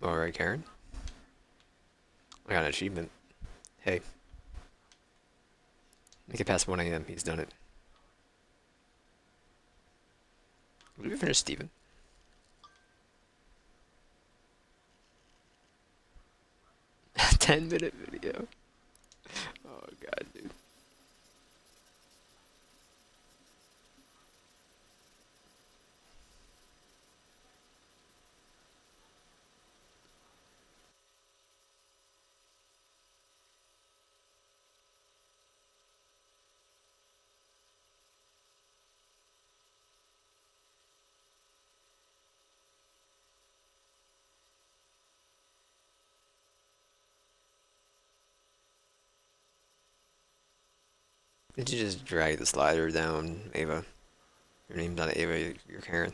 Alright, Karen. I got an achievement. Hey, make it past 1 a.m. He's done it. Did we finish Steven? 10-minute video. Oh god, dude. Did you just drag the slider down, Ava? Your name's not Ava, you're Karen.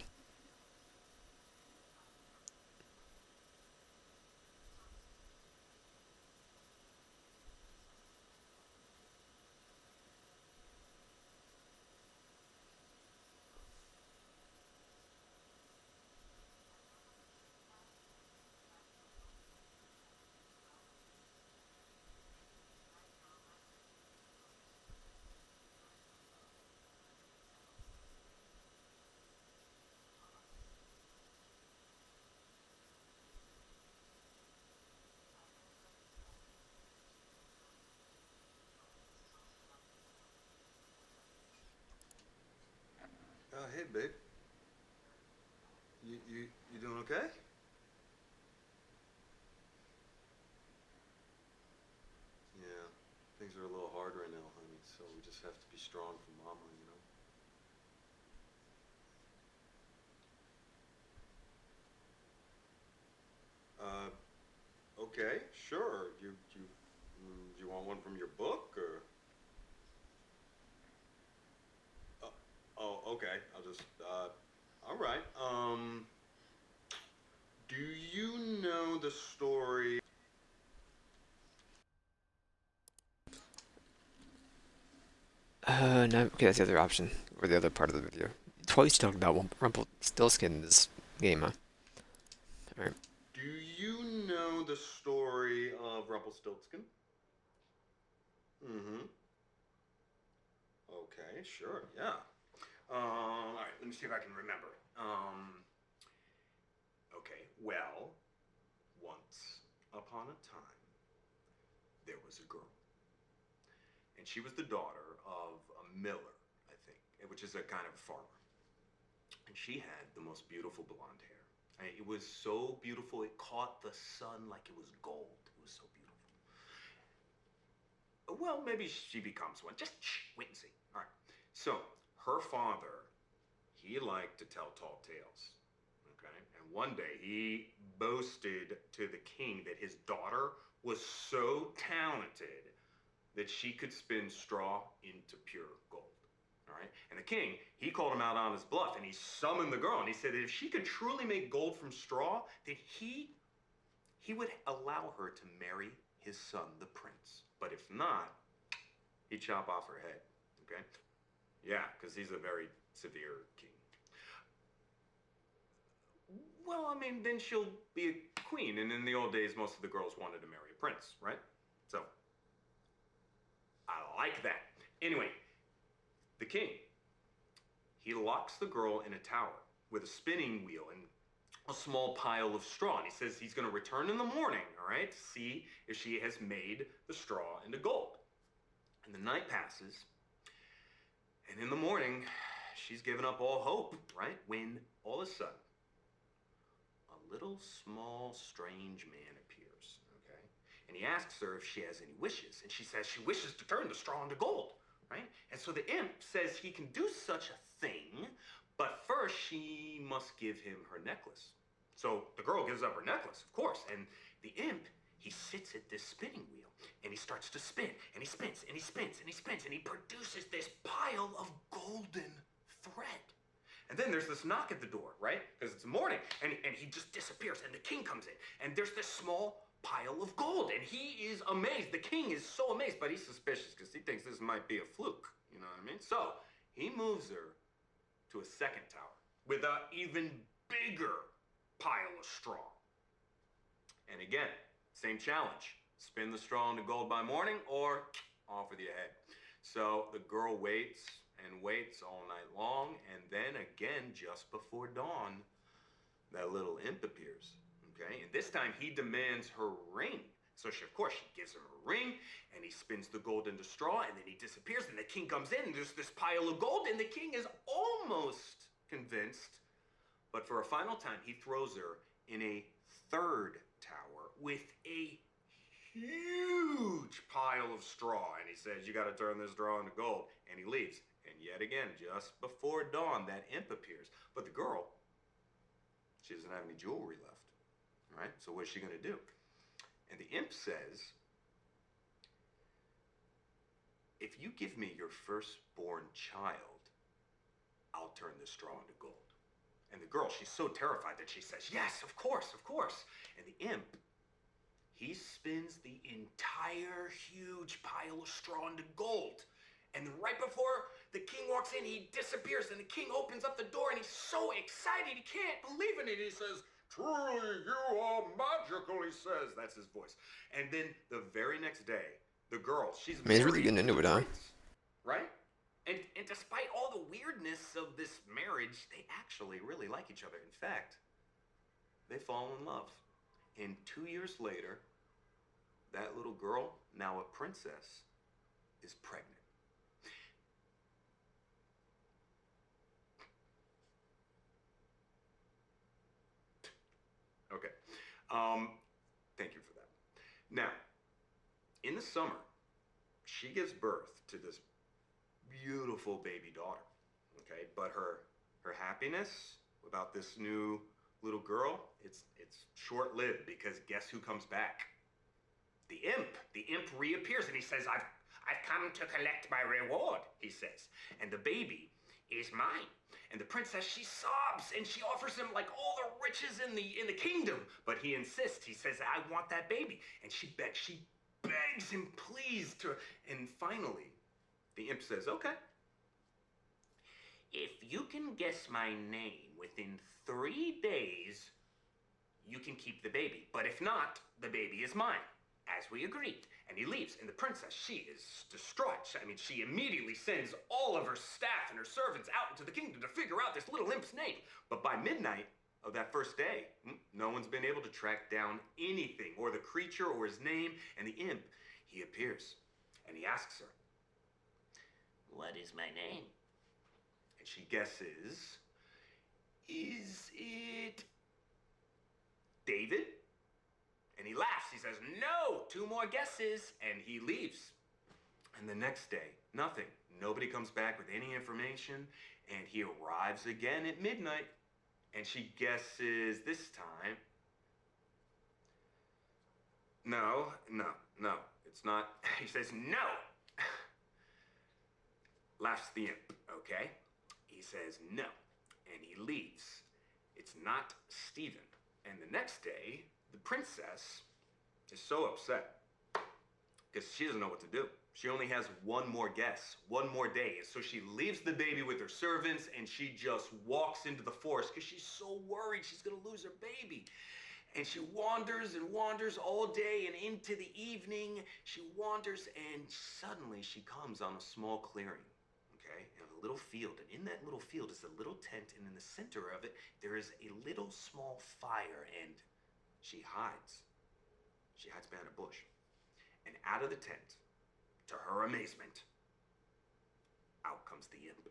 Hey, babe. You doing okay? Yeah, things are a little hard right now, honey. So we just have to be strong for Mama, you know. Uh, okay, sure. You want one from your book or? Uh, oh, okay. I'll just. All right. Do you know the story? No, okay, that's the other option, or the other part of the video. Twice you talked about Rumpelstiltskin in this game, huh? Alright. Do you know the story of Rumpelstiltskin? Mm-hmm. Okay, sure, yeah. All right, let me see if I can remember. Okay, well, once upon a time, there was a girl, and she was the daughter of a miller, I think, which is a kind of farmer. And she had the most beautiful blonde hair. I mean, it was so beautiful, it caught the sun like it was gold. It was so beautiful. Well, maybe she becomes one. Just wait and see. All right. So, her father, he liked to tell tall tales. Okay. And one day he boasted to the king that his daughter was so talented that she could spin straw into pure gold. All right. And the king, he called him out on his bluff and he summoned the girl and he said that if she could truly make gold from straw, that he would allow her to marry his son, the prince. But if not, he'd chop off her head. Okay? Yeah, because he's a very severe king. Well, I mean, then she'll be a queen. And in the old days, most of the girls wanted to marry a prince, right? So, I like that. Anyway, the king, he locks the girl in a tower with a spinning wheel and a small pile of straw. And he says he's going to return in the morning, all right, to see if she has made the straw into gold. And the night passes, and in the morning, she's given up all hope, right? When all of a sudden, a little small strange man appears, okay? And he asks her if she has any wishes, and she says she wishes to turn the straw into gold, right? And so the imp says he can do such a thing, but first she must give him her necklace. So the girl gives up her necklace, of course, and the imp, he sits at this spinning wheel and he starts to spin and he spins and he spins and he spins and he produces this pile of golden thread. And then there's this knock at the door, right? Because it's morning, and he just disappears, and the king comes in, and there's this small pile of gold, and he is amazed. The king is so amazed, but he's suspicious because he thinks this might be a fluke. You know what I mean? So he moves her to a second tower with an even bigger pile of straw. And again, same challenge. Spin the straw into gold by morning or off with your head. So the girl waits and waits all night long, and then again, just before dawn, that little imp appears. Okay, and this time he demands her ring. So she, of course, she gives him a ring, and he spins the gold into straw, and then he disappears, and the king comes in, and there's this pile of gold, and the king is almost convinced. But for a final time, he throws her in a third tower with a huge pile of straw, and he says, "You got to turn this straw into gold," and he leaves. And yet again, just before dawn, that imp appears. But the girl, she doesn't have any jewelry left, right? So what's she going to do? And the imp says, "If you give me your firstborn child, I'll turn this straw into gold." And the girl, she's so terrified that she says, "Yes, of course, of course." And the imp, he spins the entire huge pile of straw into gold. And then right before the king walks in, he disappears, and the king opens up the door, and he's so excited, he can't believe it. He says, "Truly, you are magical," he says. That's his voice. And then the very next day, the girl, she's Man, he's really married getting to into the it, huh? prince, right? And despite all the weirdness of this marriage, they actually really like each other. In fact, they fall in love. And 2 years later, that little girl, now a princess, is pregnant. Okay. Thank you for that. Now, in the summer, she gives birth to this beautiful baby daughter. Okay, but her happiness about this new little girl, it's short-lived, because guess who comes back? The imp. The imp reappears, and he says, I've come to collect my reward," he says. "And the baby is mine." And the princess, she sobs, and she offers him like all the riches in the kingdom. But he insists. He says, "I want that baby." And she begs him, please, to. And finally, the imp says, "Okay. If you can guess my name within 3 days, you can keep the baby. But if not, the baby is mine, as we agreed." And he leaves, and the princess, she is distraught. I mean, she immediately sends all of her staff and her servants out into the kingdom to figure out this little imp's name. But by midnight of that first day, no one's been able to track down anything, or the creature, or his name. And the imp, he appears, and he asks her, "What is my name?" And she guesses, "Is it David?" And he laughs. He says, "No, 2 more guesses." And he leaves. And the next day, nothing. Nobody comes back with any information. And he arrives again at midnight. And she guesses this time, "No, it's not." He says, "No." Laughs the imp, okay? He says, "No." And he leaves. It's not Stephen. And the next day, the princess is so upset because she doesn't know what to do. She only has one more guess, one more day. And so she leaves the baby with her servants, and she just walks into the forest because she's so worried she's going to lose her baby. And she wanders and wanders all day, and into the evening, she wanders, and suddenly she comes on a small clearing, okay, and a little field. And in that little field is a little tent, and in the center of it, there is a little small fire, and she hides. She hides behind a bush. And out of the tent, to her amazement, out comes the imp.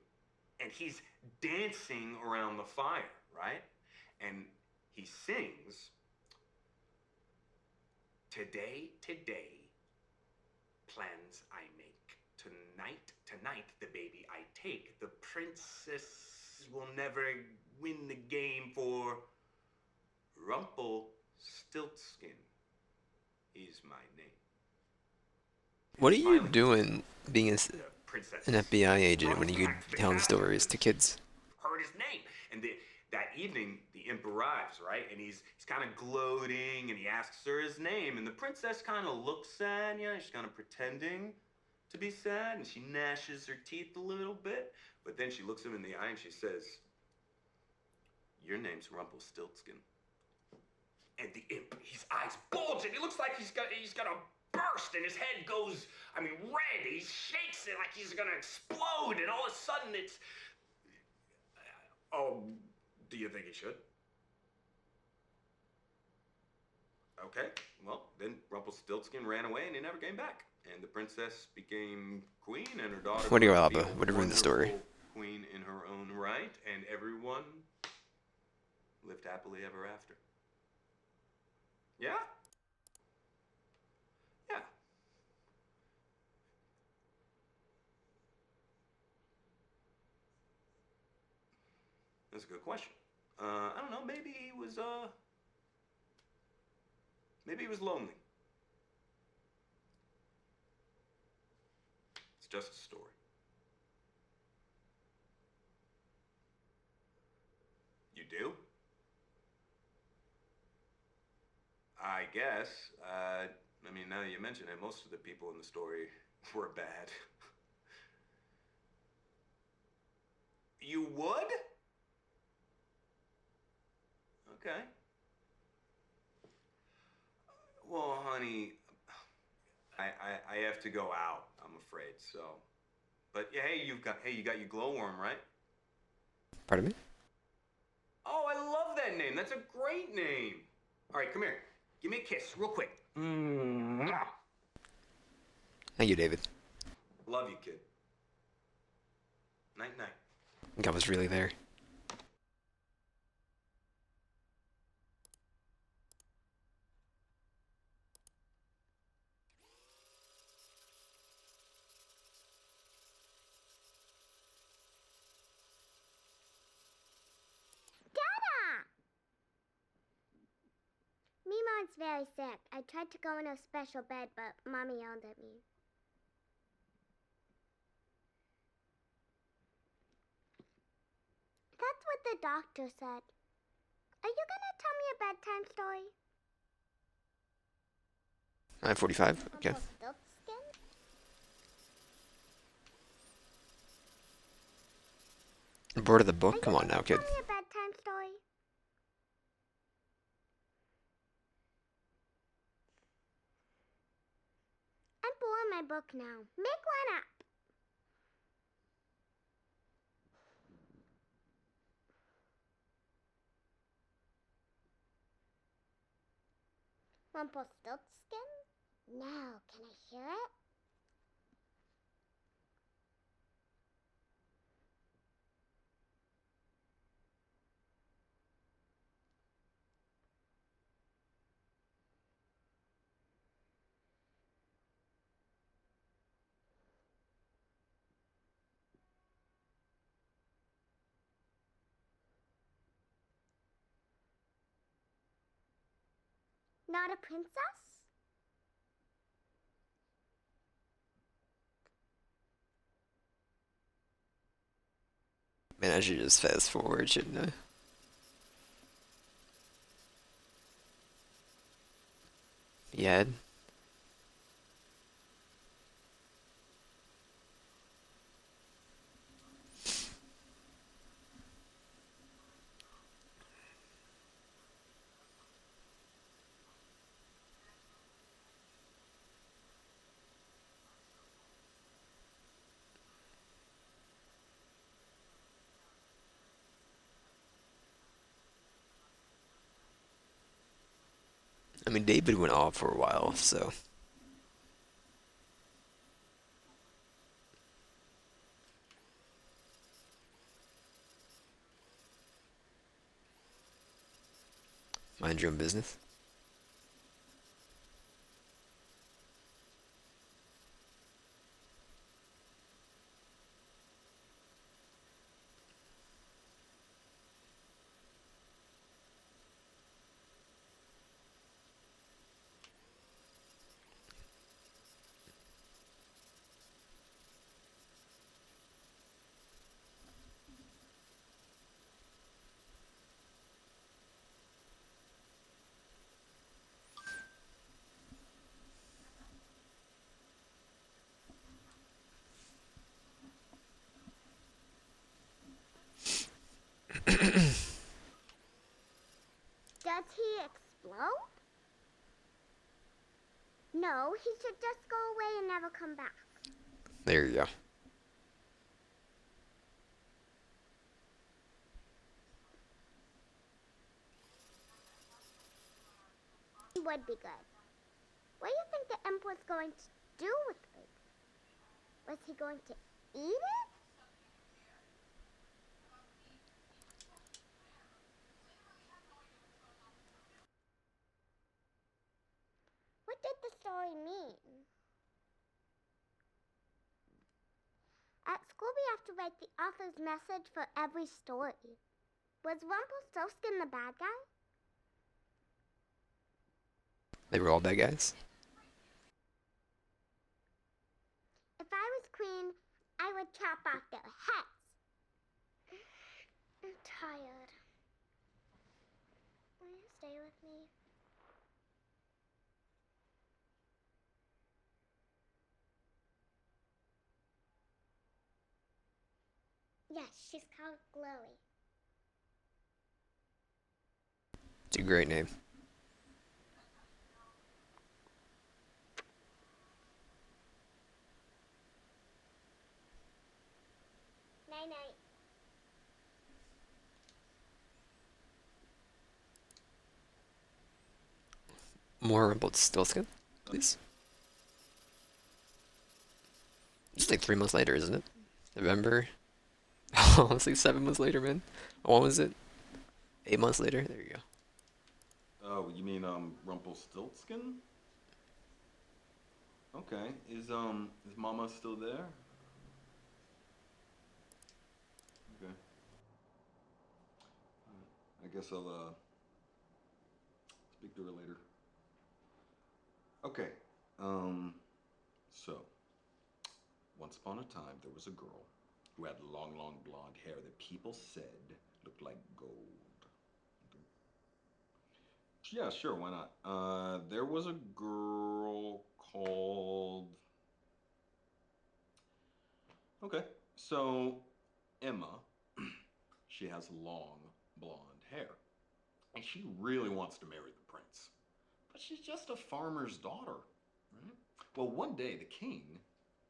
And he's dancing around the fire, right? And he sings, "Today, plans I make. Tonight, the baby I take. The princess will never win the game, for Rumpelstiltskin is my name." What are you Finally, doing being the princess an FBI agent runs when you back could to the telling castle stories to kids? Heard his name. And that evening, the imp arrives, right? And he's kind of gloating, and he asks her his name. And the princess kind of looks sad, she's kind of pretending to be sad, and she gnashes her teeth a little bit. But then she looks him in the eye, and she says, "Your name's Rumpelstiltskin." And the imp, his eyes bullshit. He looks like he's gonna burst, and his head goes, I mean, red. He shakes it like he's gonna explode, and all of a sudden it's. Oh, do you think he should? Okay, well, then Rumpelstiltskin ran away and he never came back. And the princess became queen, and her daughter What do you, grew up to be Alba? a What do you ruin the story? wonderful queen in her own right, and everyone lived happily ever after. Yeah? Yeah. That's a good question. I don't know, maybe he was lonely. It's just a story. You do? I guess. I mean, now that you mention it, most of the people in the story were bad. You would? Okay. Well, honey, I have to go out, I'm afraid, so. But yeah, hey, you got your glowworm, right? Pardon me? Oh, I love that name. That's a great name. All right, come here. Give me a kiss, real quick. Mwah. Thank you, David. Love you, kid. Night, night. I think I was really there. Mimon's very sick. I tried to go in a special bed, but Mommy yelled at me. That's what the doctor said. Are you gonna tell me a bedtime story? 9:45. Okay. Rumpelstiltskin? Bored of the Are book? you Come on gonna now, kid. tell me a bedtime story? I'm pulling my book now. Make one up. Rumpelstiltskin? No, can I hear it? Not a princess? Man, I should just fast forward, shouldn't I? Yeah. I mean, David went off for a while, so. Mind your own business. Does he explode? No, he should just go away and never come back. There you go. Would be good. What do you think the imp was going to do with it? Was he going to eat it? What did the story mean? At school we have to write the author's message for every story. Was Rumpelstiltskin the bad guy? They were all bad guys. If I was queen, I would chop off their heads. I'm tired. Will you stay with me? Yes, she's called Chloe. It's a great name. Night night. More Rumpelstiltskin, please. It's like 3 months later, isn't it? November. Oh, it's like 7 months later, man. What was it? 8 months later. There you go. Oh, you mean Rumpelstiltskin? Okay. Is Mama still there? Okay. I guess I'll speak to her later. Okay. So once upon a time there was a girl who had long, long blonde hair that people said looked like gold. Yeah, sure, why not? There was a girl called. Okay, so Emma, she has long blonde hair, and she really wants to marry the prince, but she's just a farmer's daughter, right? Well, one day the king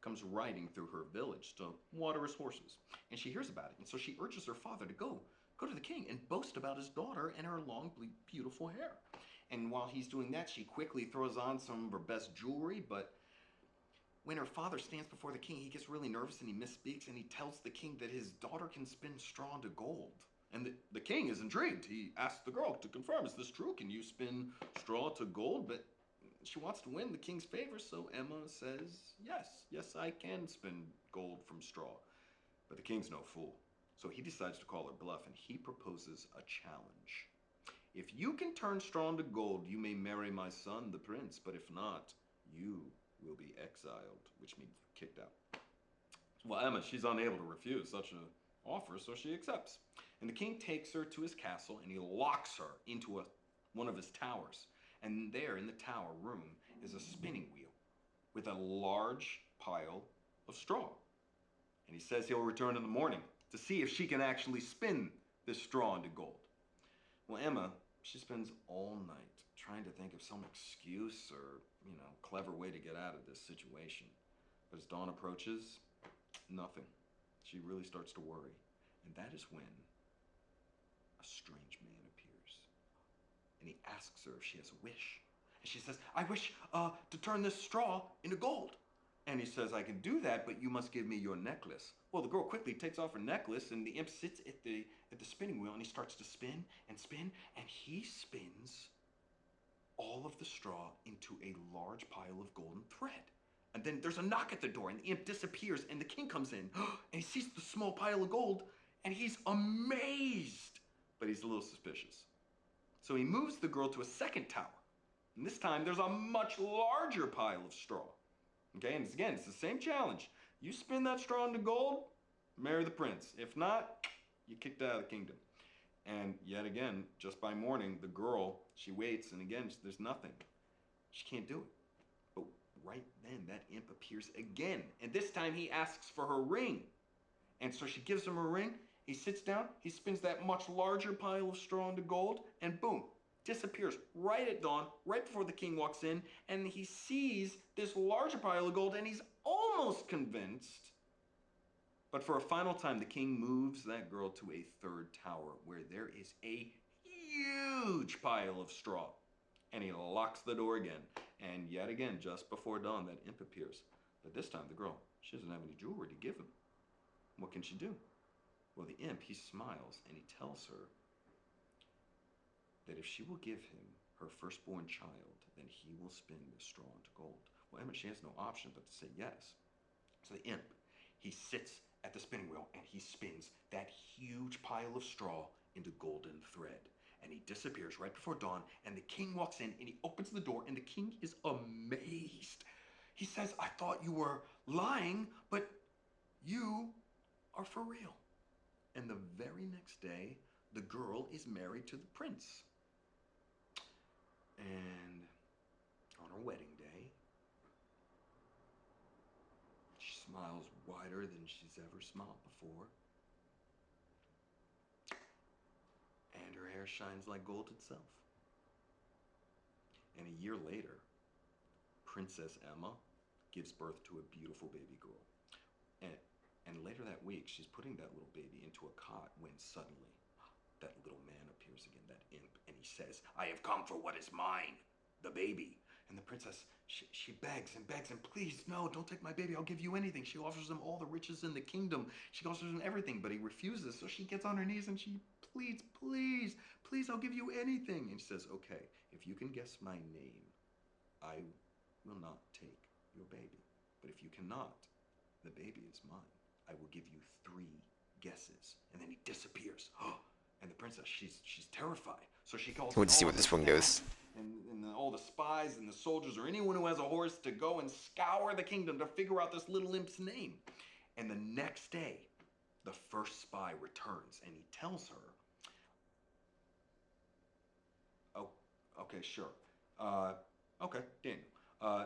comes riding through her village to water his horses, and she hears about it, and so she urges her father to go to the king and boast about his daughter and her long, beautiful hair. And while he's doing that, she quickly throws on some of her best jewelry, but when her father stands before the king, he gets really nervous and he misspeaks, and he tells the king that his daughter can spin straw into gold. And the king is intrigued. He asks the girl to confirm, is this true? Can you spin straw to gold? But she wants to win the king's favor, so Emma says, yes, I can spin gold from straw. But the king's no fool. So he decides to call her bluff, and he proposes a challenge. If you can turn straw into gold, you may marry my son, the prince, but if not, you will be exiled, which means kicked out. Well, Emma, she's unable to refuse such an offer, so she accepts. And the king takes her to his castle, and he locks her into one of his towers. And there in the tower room is a spinning wheel with a large pile of straw. And he says he'll return in the morning to see if she can actually spin this straw into gold. Well, Emma, she spends all night trying to think of some excuse or, clever way to get out of this situation. But as dawn approaches, nothing. She really starts to worry. And that is when a strange man appears. And he asks her if she has a wish. And she says, I wish to turn this straw into gold. And he says, I can do that, but you must give me your necklace. Well, the girl quickly takes off her necklace, and the imp sits at the spinning wheel, and he starts to spin and spin, and he spins all of the straw into a large pile of golden thread. And then there's a knock at the door, and the imp disappears, and the king comes in, and he sees the small pile of gold, and he's amazed, but he's a little suspicious. So he moves the girl to a second tower, and this time there's a much larger pile of straw. Okay, and it's the same challenge. You spin that straw into gold, marry the prince. If not, you're kicked out of the kingdom. And yet again, just by morning, the girl, she waits, and again, there's nothing. She can't do it. But right then, that imp appears again. And this time, he asks for her ring. And so she gives him her ring. He sits down. He spins that much larger pile of straw into gold. And boom, disappears right at dawn, right before the king walks in, and he sees this larger pile of gold, and he's almost convinced. But for a final time, the king moves that girl to a third tower where there is a huge pile of straw. And he locks the door again. And yet again, just before dawn, that imp appears. But this time, the girl, she doesn't have any jewelry to give him. What can she do? Well, the imp, he smiles and he tells her that if she will give him her firstborn child, then he will spin the straw into gold. Well, Emma, she has no option but to say yes. So the imp, he sits at the spinning wheel and he spins that huge pile of straw into golden thread. And he disappears right before dawn, and the king walks in and he opens the door, and the king is amazed. He says, I thought you were lying, but you are for real. And the very next day, the girl is married to the prince. And on her wedding day, she smiles wider than she's ever smiled before. And her hair shines like gold itself. And a year later, Princess Emma gives birth to a beautiful baby girl. And later that week, she's putting that little baby into a cot when suddenly that little man appears again, that imp, and he says, I have come for what is mine, the baby. And the princess, she begs and begs, and please, no, don't take my baby, I'll give you anything. She offers him all the riches in the kingdom. She offers him everything, but he refuses. So she gets on her knees and she pleads, please, please, I'll give you anything. And she says, okay, if you can guess my name, I will not take your baby. But if you cannot, the baby is mine. I will give you 3 guesses. And then he disappears. And the princess, she's terrified. So she calls I want to see all where of this her one staff goes. and all the spies and the soldiers or anyone who has a horse to go and scour the kingdom to figure out this little imp's name. And the next day, the first spy returns and he tells her, oh, okay, sure. Okay, Daniel.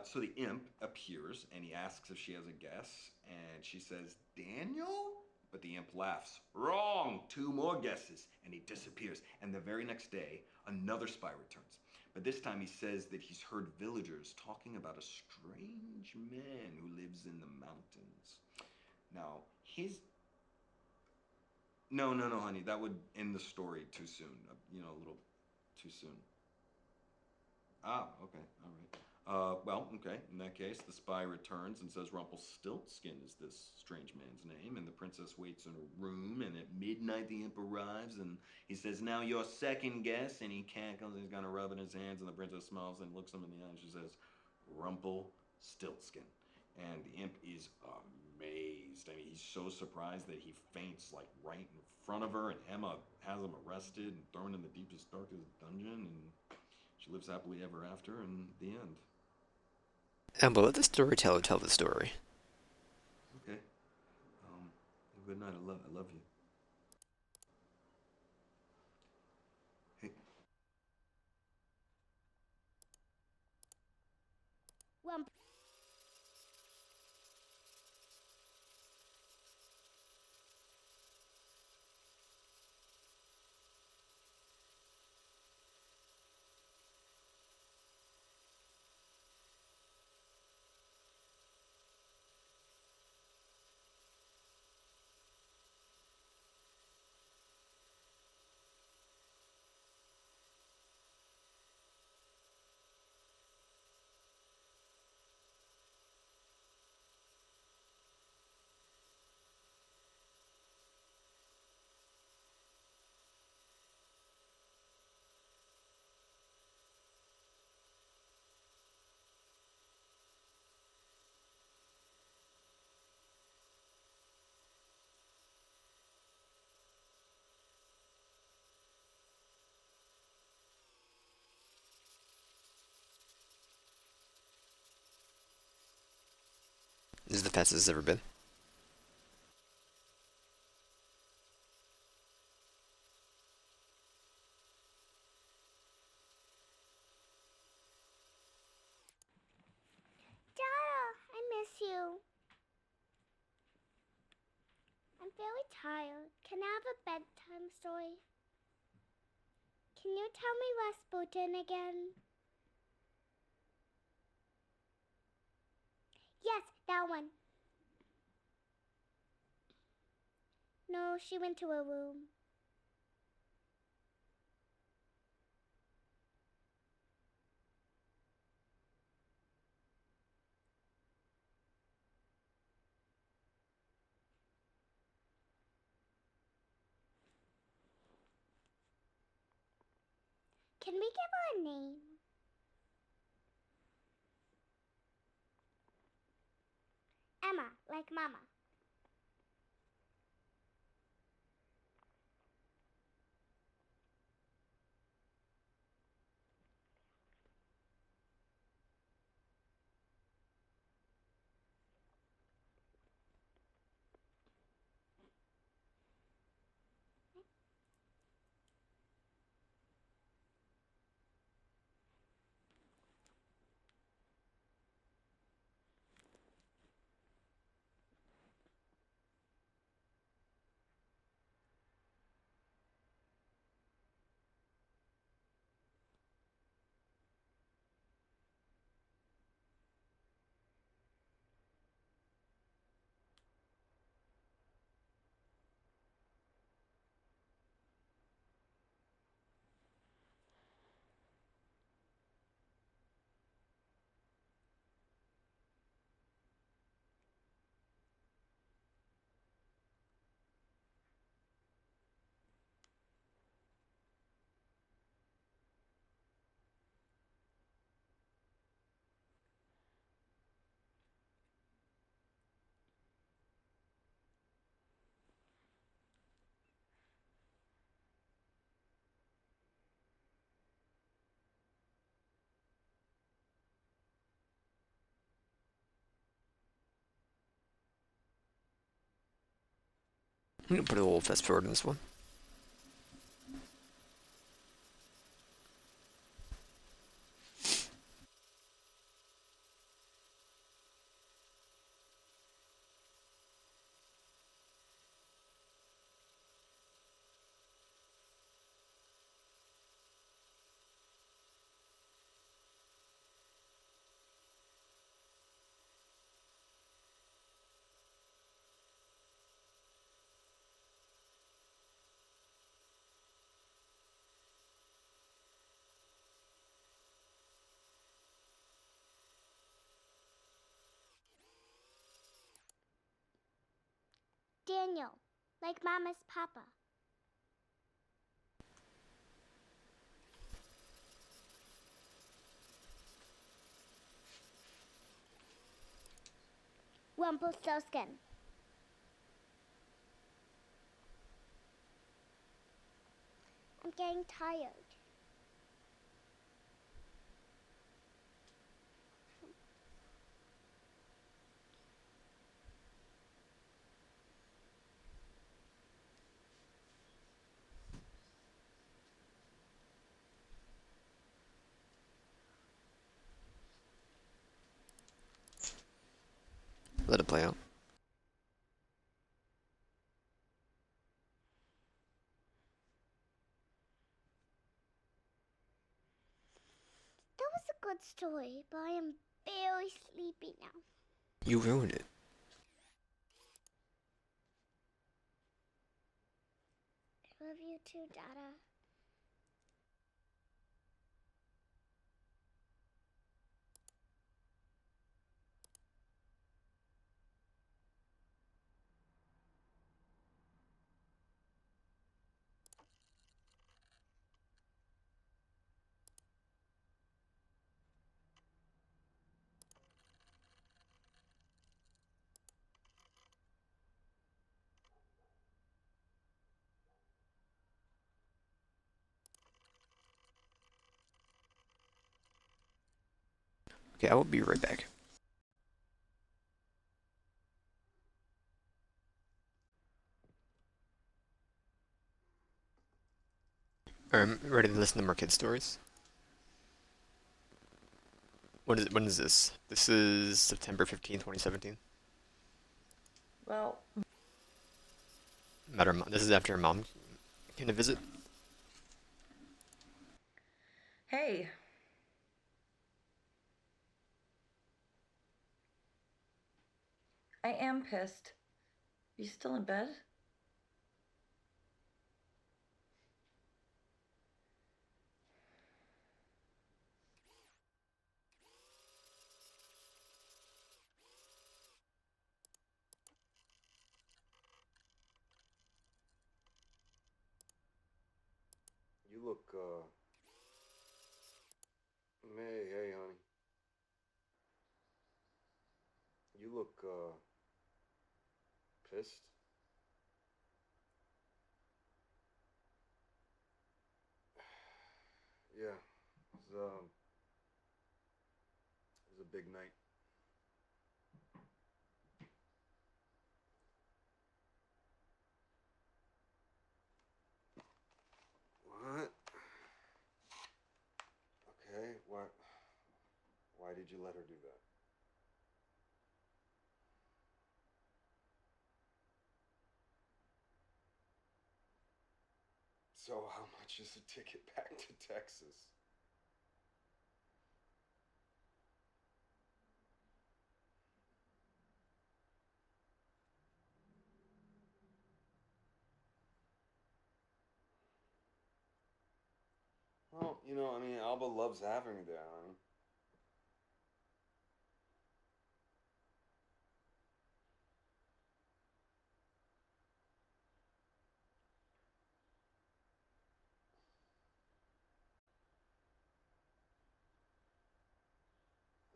So the imp appears and he asks if she has a guess, and she says, Daniel? But the imp laughs. Wrong! 2 more guesses. And he disappears. And the very next day, another spy returns. But this time he says that he's heard villagers talking about a strange man who lives in the mountains. Now, No, honey. That would end the story too soon. A little too soon. Ah, okay, all right. Well, okay, in that case, the spy returns and says Rumpelstiltskin is this strange man's name, and the princess waits in her room, and at midnight the imp arrives, and he says, now your second guess, and he cackles, he's gonna rub it in his hands, and the princess smiles and looks him in the eye, and she says, Rumpelstiltskin. And the imp is amazed. I mean, he's so surprised that he faints, like, right in front of her, and Emma has him arrested and thrown in the deepest, darkest dungeon, and she lives happily ever after, and the end. But let the storyteller tell the story. Okay. Good night. I love you. Hey. Rump. This is the fastest it's ever been. Dara, I miss you. I'm very tired. Can I have a bedtime story? Can you tell me Rasputin again? Yes, that one. No, she went to her room. Can we give her a name? Emma, like Mama. I'm gonna put a little fast forward in this one. Daniel, like Mama's papa. Rumpelstiltskin. I'm getting tired. Let it play out. That was a good story, but I am very sleepy now. You ruined it. I love you too, Dada. Okay, I will be right back. Ready to listen to more kid stories? When is this? This is September 15th, 2017. Well, This is after her mom came to visit. Hey. I am pissed. You still in bed? You look, hey, honey. You look, pissed. Yeah, it was a big night. What? Okay, why did you let her do that? So how much is a ticket back to Texas? Well, I mean, Alba loves having me there, honey.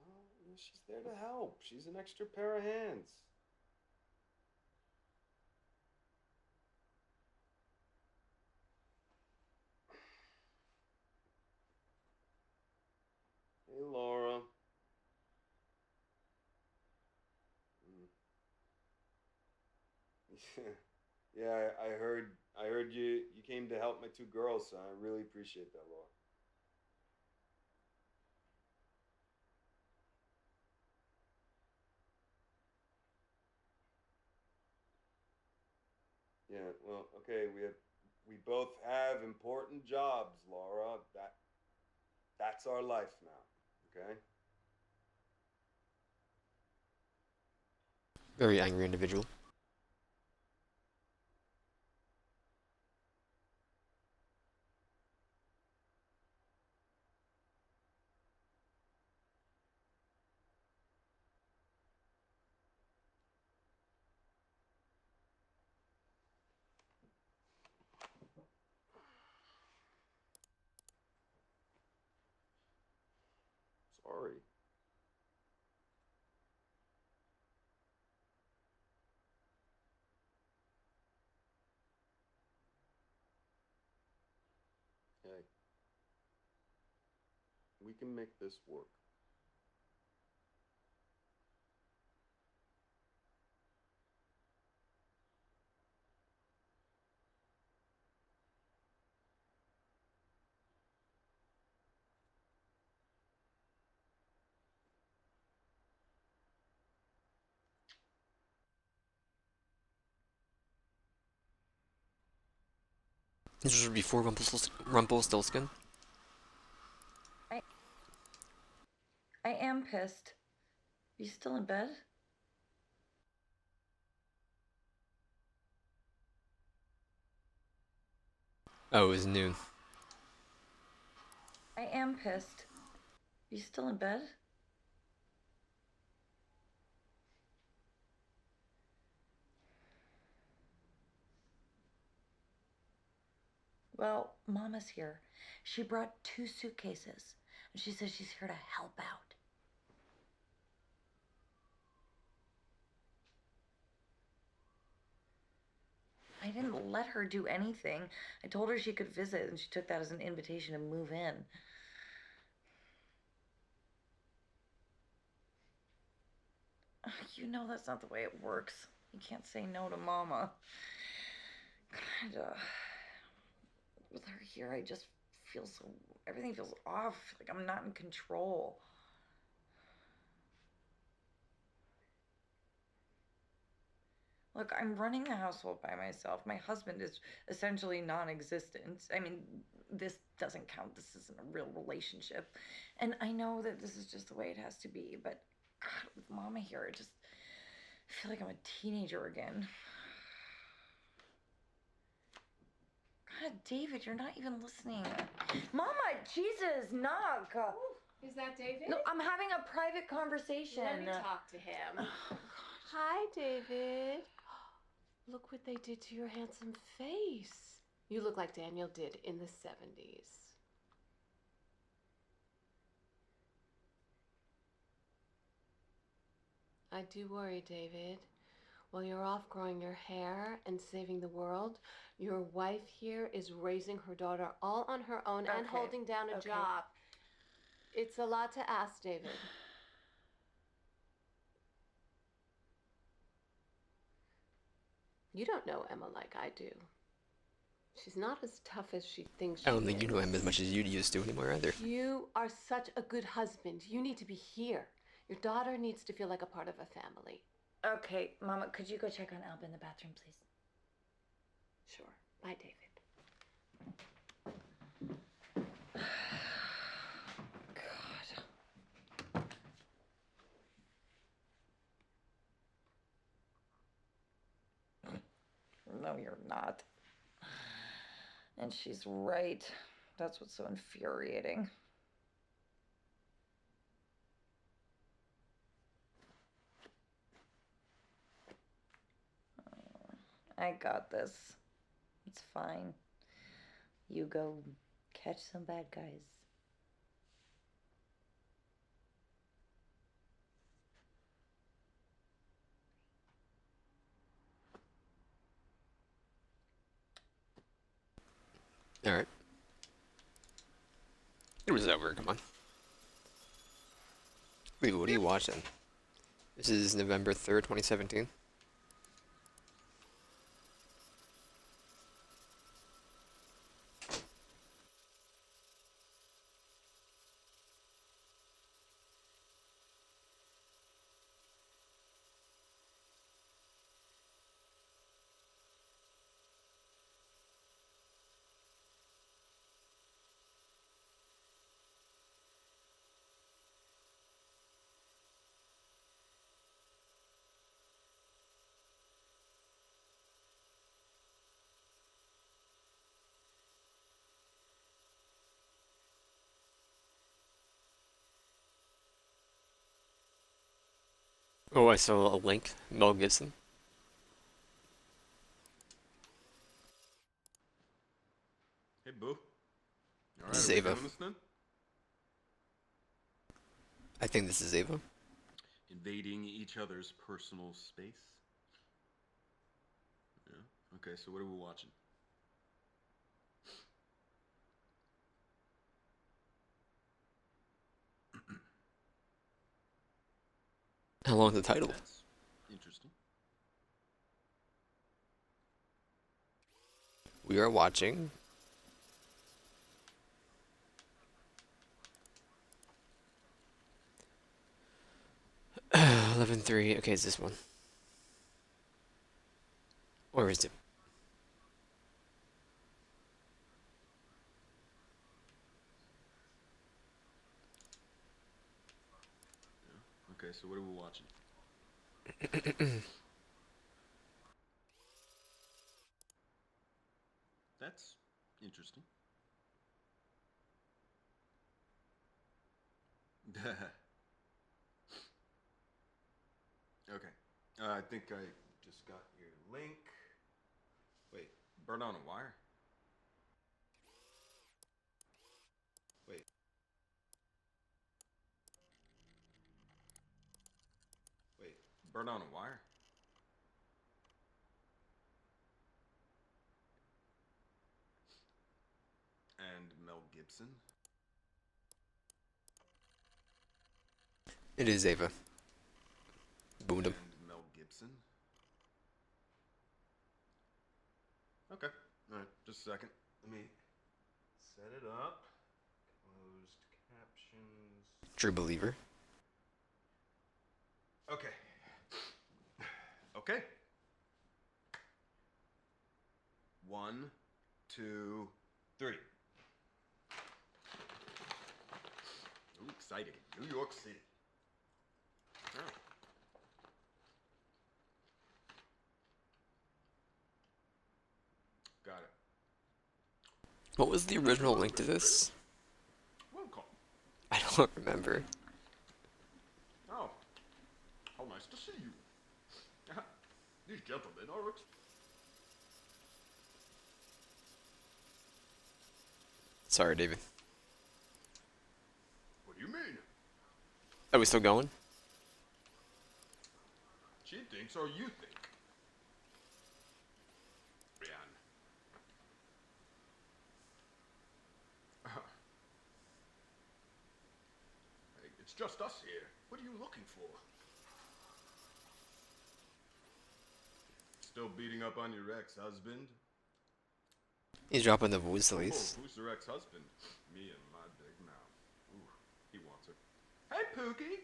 Well, she's there to help. She's an extra pair of hands. Hey, Laura. Mm. Yeah, I heard you came to help my two girls, so I really appreciate that, Laura. Yeah, well, okay, we both have important jobs, Laura. That's our life now, okay? Very angry individual. Sorry. Hey, we can make this work. This was before Rumpelstiltskin. I I am pissed. You still in bed? Oh, it was noon. I am pissed. You still in bed? Well, Mama's here. She brought 2 suitcases, and she says she's here to help out. I didn't let her do anything. I told her she could visit, and she took that as an invitation to move in. You know that's not the way it works. You can't say no to Mama. God, with her here, I just feel so. Everything feels off. Like I'm not in control. Look, I'm running the household by myself. My husband is essentially non existent. I mean, this doesn't count. This isn't a real relationship. And I know that this is just the way it has to be, but God, with Mama here, I feel like I'm a teenager again. God, David, you're not even listening. Mama, Jesus, knock. Is that David? No, I'm having a private conversation. Let me talk to him. Hi, David. Look what they did to your handsome face. You look like Daniel did in the 70s. I do worry, David. While you're off growing your hair and saving the world, your wife here is raising her daughter all on her own and Okay, holding down a okay. job. It's a lot to ask, David. You don't know Emma like I do. She's not as tough as she thinks she I don't think you know is. him as much as you used to anymore either. You are such a good husband. You need to be here. Your daughter needs to feel like a part of a family. Okay, Mama, could you go check on Alba in the bathroom, please? Sure. Bye, David. God. No, you're not. And she's right. That's what's so infuriating. I got this. It's fine. You go catch some bad guys. Alright. It was over, come on. Wait, what are you watching? This is November 3rd, 2017. Oh, I saw a link. Mel Gibson. Hey, boo. All right, This is are we Ava. doing this then? I think this is Ava. Invading each other's personal space? Yeah. Okay, so what are we watching? How long's the title? That's interesting. We are watching. Uh, 11:03. Okay, it's this one. Or is it? Okay, so what are we watching? That's interesting. Okay. I think I just got your link. Wait, burn on a wire? Wait. Wait, burn on a wire? And Mel Gibson? It is Ava. Boomed him. And Mel Gibson? Okay. Alright, just a second. Let me set it up. Closed captions. True believer. Okay. Okay. 1, 2, 3. New York City. Oh. Got it. What was the original link to this? Welcome. I don't remember. Oh, how nice to see you. These gentlemen are Sorry, David. What do you mean? Are we still going? She thinks or you think? Brian. Hey, it's just us here. What are you looking for? Still beating up on your ex-husband? He's dropping the voice at least. Oh, who's your ex-husband? Me and my big mouth. Ooh, he wants it. Hey, Pookie!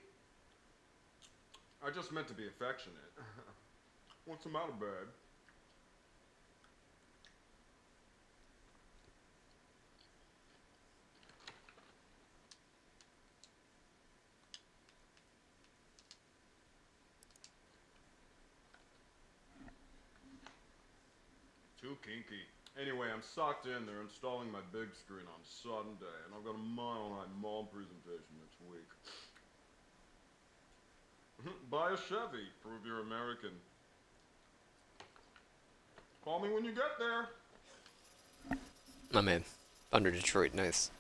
I just meant to be affectionate. What's the matter, babe? Too kinky. Anyway, I'm socked in. They're installing my big screen on Sunday, and I've got a Mile High Mall presentation next week. Buy a Chevy. Prove you're American. Call me when you get there. My man. Under Detroit, nice.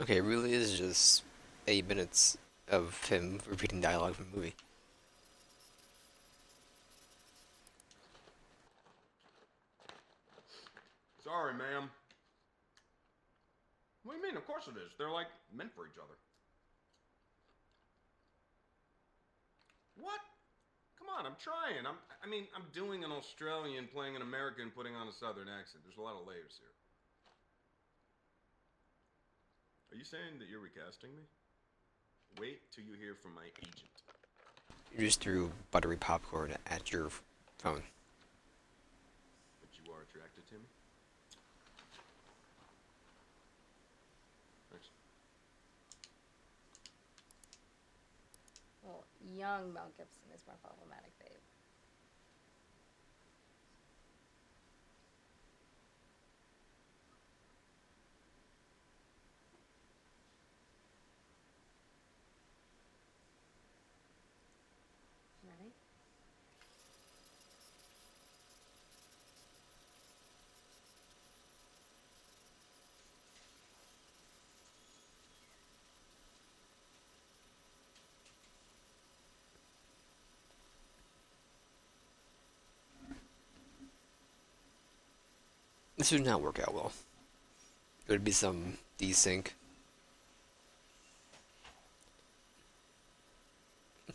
Okay, it really is just 8 minutes of him repeating dialogue from the movie. Sorry, ma'am. What do you mean? Of course it is. They're like meant for each other. What? Come on, I'm trying. I'm doing an Australian, playing an American, putting on a Southern accent. There's a lot of layers here. Are you saying that you're recasting me? Wait till you hear from my agent. You just threw buttery popcorn at your phone. But you are attracted to me? Thanks. Well, young Mel Gibson is more problematic, babe. Ready? This would not work out well. It would be some desync.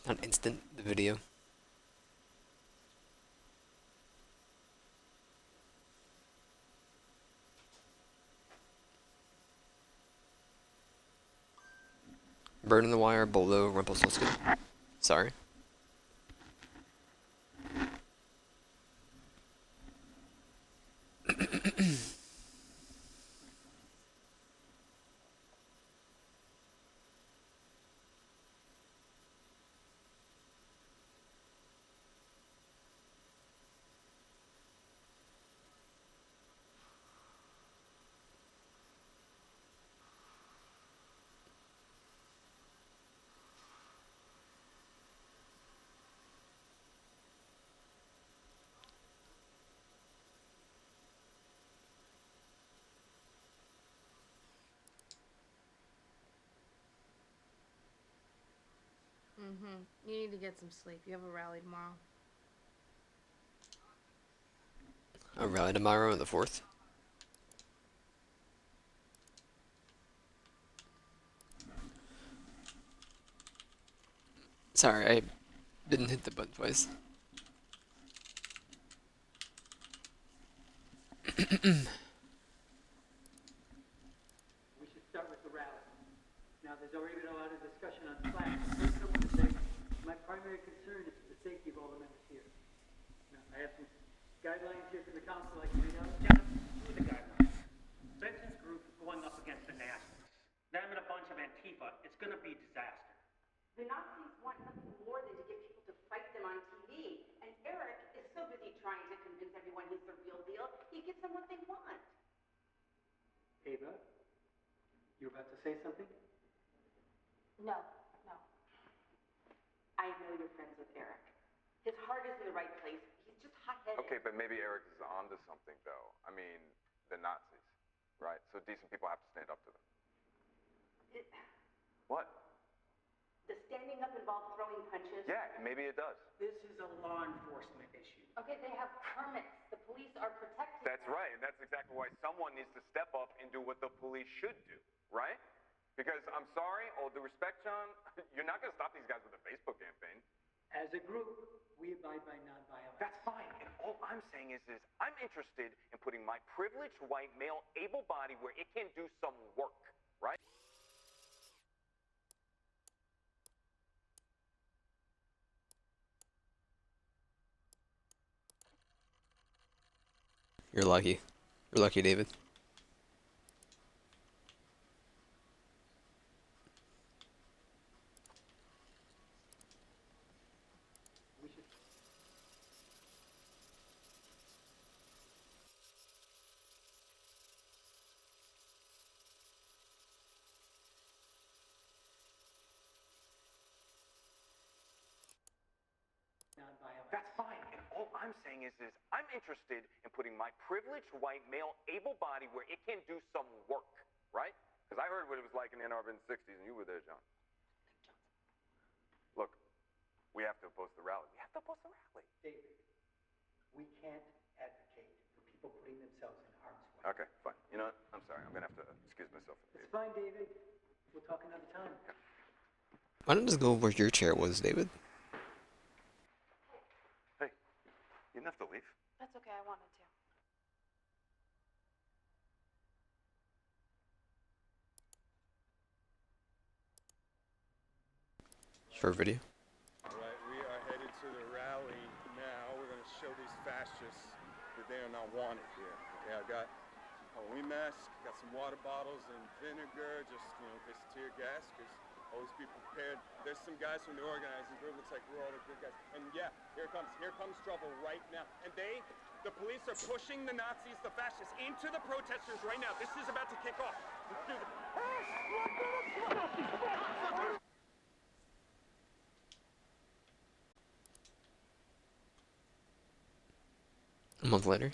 Not instant, the video. Bird in the Wire below Rumpelstiltskin. Sorry. Mm-hmm. You need to get some sleep. You have a rally tomorrow. A rally tomorrow on the 4th. Sorry, I didn't hit the button twice. We should start with the rally. Now, there's already been a lot of discussion on flags. First, I want to say my primary concern is the safety of all the members here. Now, I have some guidelines here from the council I can read out. Gentlemen, who are the guidelines? Benson's group is going up against the Nazis. Them and a bunch of Antifa. It's going to be disaster. The Nazis want nothing more than to get people to fight them on TV. And Eric is so busy trying to convince everyone he's the real deal, he gives them what they want. Ava, you're about to say something? No. I know you're friends with Eric. His heart is in the right place. He's just hot-headed. Okay, but maybe Eric is onto something, though. I mean, the Nazis, right? So decent people have to stand up to them. What? Does standing up involve throwing punches? Yeah, maybe it does. This is a law enforcement issue. Okay, they have permits. The police are protected. That's right, and that's exactly why someone needs to step up and do what the police should do, right? Because I'm sorry, all due respect, John, you're not going to stop these guys with a Facebook campaign. As a group, we abide by nonviolence. That's fine, and all I'm saying is I'm interested in putting my privileged white male able body where it can do some work, right? You're lucky. You're lucky, David. We should. Nonviolence. That's fine, and all I'm saying is I'm interested in putting my privileged white male able body where it can do some work, right? Because I heard what it was like in Ann Arbor in the 60s, and you were there, John. Look, we have to oppose the rally. We have to oppose the rally. David, we can't advocate for people putting themselves in harm's way. Okay, fine. You know what? I'm sorry. I'm going to have to excuse myself. It's fine, David. We'll talk another time. Why don't you just go where your chair was, David? Hey, you didn't have to leave. That's okay, I wanted to. Short video. All right, we are headed to the rally now. We're going to show these fascists that they are not wanted here. Okay, I got Halloween masks, got some water bottles and vinegar, just, in case of tear gas, because always be prepared. There's some guys from the organizing group. Looks like we're all the good guys. And yeah, here comes trouble right now. And the police are pushing the Nazis, the fascists, into the protesters right now. This is about to kick off. A month later.